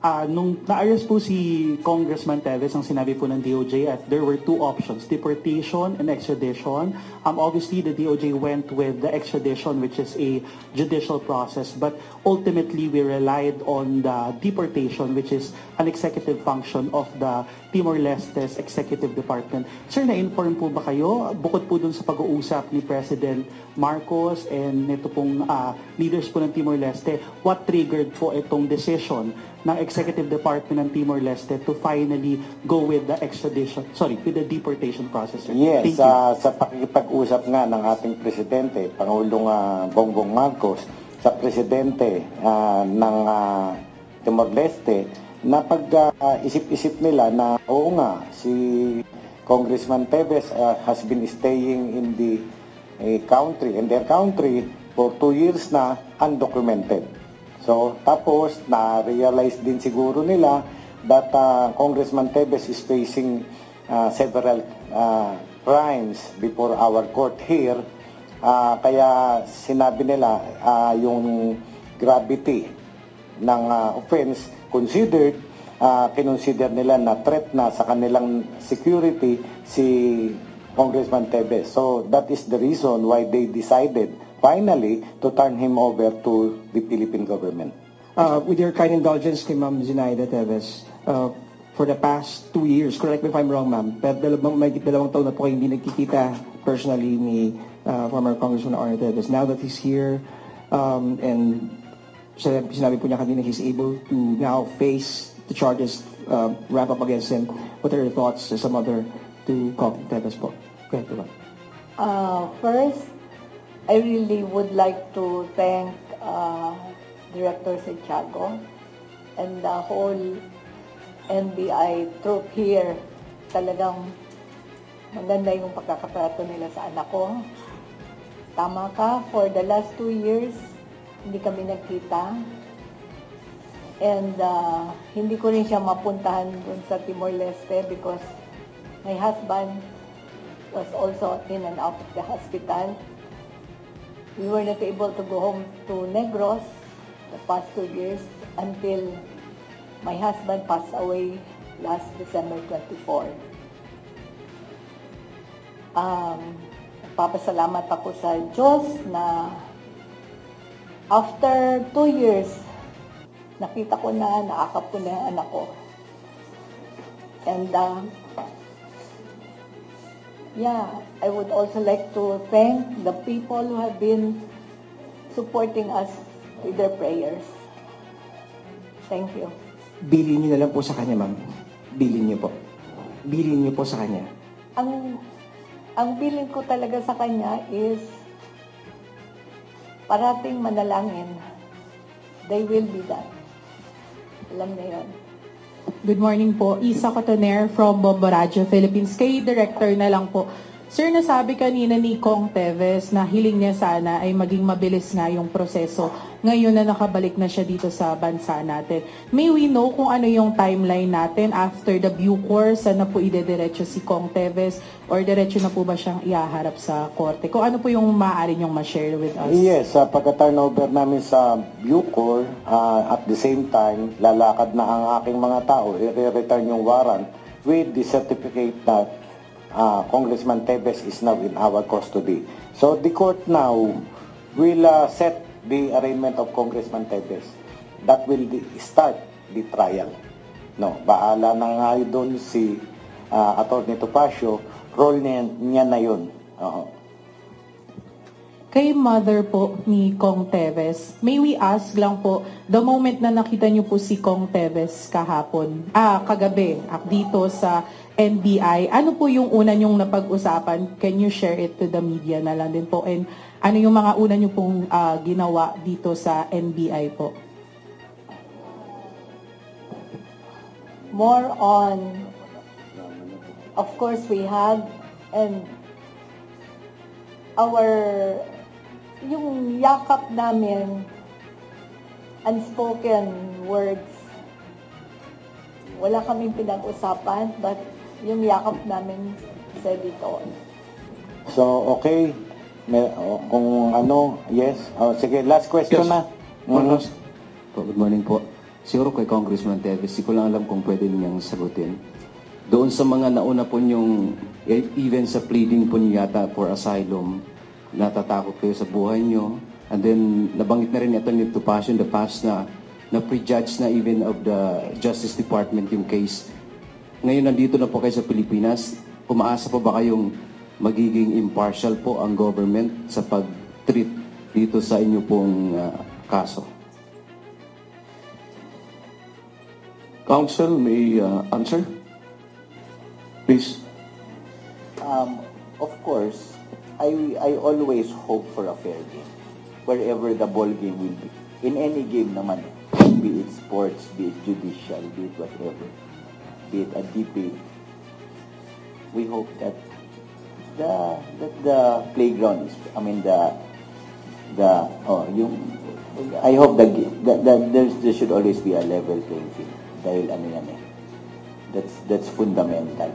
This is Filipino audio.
Nung na-arrest po si Congressman Teves, ang sinabi po ng DOJ at there were two options, deportation and extradition. Obviously, the DOJ went with the extradition, which is a judicial process, but ultimately we relied on the deportation, which is an executive function of the Timor-Leste's Executive Department. Sir, na-inform po ba kayo, bukod po dun sa pag-uusap ni President Marcos and nito pong leaders po ng Timor-Leste, what triggered po itong decision ng Executive Department ng Timor-Leste to finally go with the with the deportation process? Sir? Yes, sa pakikipag-usap nga ng ating Presidente, Pangulong Bongbong Marcos, sa Presidente ng Timor-Leste, na pag-isip-isip nila na oo nga, si Congressman Teves has been staying in their country for 2 years na undocumented. So, tapos, na-realize din siguro nila that Congressman Teves is facing several crimes before our court here. Kaya sinabi nila yung gravity ng offense considered, kinonsider nila na threat na sa kanilang security si Congressman Teves. So, that is the reason why they decided finally to turn him over to the Philippine government. With your kind indulgence kay Ma'am Zenaida Teves, for the past 2 years, correct me if I'm wrong, ma'am, pero may dalawang taon na po kayo hindi nagkikita personally ni former Congressman Arnie Teves. Now that he's here, and sinabi po niya kanina he's able to now face the charges wrap up against him, what are your thoughts as a mother to Cong Teves po? Go ahead, diba? First, I really would like to thank Director Santiago and the whole NBI troop here. Talagang maganda yung pagkakatrato nila sa anak ko. Tama ka, for the last 2 years, hindi kami nagkita. And hindi ko rin siya mapuntahan dun sa Timor-Leste because my husband was also in and out of the hospital. We were not able to go home to Negros the past 2 years until my husband passed away last December 24. Papasalamat ako sa Diyos na after 2 years, nakita ko na, naakap ko na yung anak ko. And I would also like to thank the people who have been supporting us with their prayers. Thank you. Bilin niyo na lang po sa kanya, ma'am. Bilin niyo po. Bilin niyo po sa kanya. Ang bilin ko talaga sa kanya is parating manalangin. They will be done. Alam na yun. Good morning po. Isa Cotoner from Bombo Radio Philippines. Kay Director na lang po. Sir, nasabi kanina ni Cong Teves na hiling niya sana ay maging mabilis nga yung proseso ngayon na nakabalik na siya dito sa bansa natin. May we know kung ano yung timeline natin after the Bucor? Saan na po idediretso si Cong Teves? Or diretso na po ba siyang iaharap sa korte? Kung ano po yung maaari niyong ma-share with us? Yes, pagka-turnover namin sa Bucor, at the same time, lalakad na ang aking mga tao, i-return yung warrant with the certificate that Congressman Teves is now in our custody. So the court now will set the arraignment of Congressman Teves. That will start the trial. No, baala na nga doon si Atty. Topacio, role niya na yun. Kay mother po ni Cong Teves, may we ask lang po, the moment na nakita niyo po si Cong Teves kagabi, dito sa NBI, ano po yung una niyong napag-usapan? Can you share it to the media na lang din po? And ano yung mga una niyo pong ginawa dito sa NBI po? More on, of course we had, and yung yakap namin, unspoken words, wala kaming pinag-usapan, but yung yakap namin said it all. So, okay. Kung ano, yes. Sige, last question Yes. na. Good morning po. siguro kay Congressman Teves, di ko lang alam kung pwede niyang sagutin. Doon sa mga nauna po niyong, even sa pleading po niyo yata for asylum, natatakot kayo sa buhay niyo. And then, nabanggit na rin ito ni Topacio in the past na prejudge na even of the Justice Department yung case. Ngayon, nandito na po kayo sa Pilipinas. Umaasa po ba kayong magiging impartial po ang government sa pag-treat dito sa inyo pong kaso? Counsel may answer. Please. Of course, I always hope for a fair game. Wherever the ball game will be. In any game naman, be it sports, be it judicial, be it whatever, be it a debate, we hope that the playground is, I hope that there should always be a level playing field. Dahil ano yan eh. That's fundamental.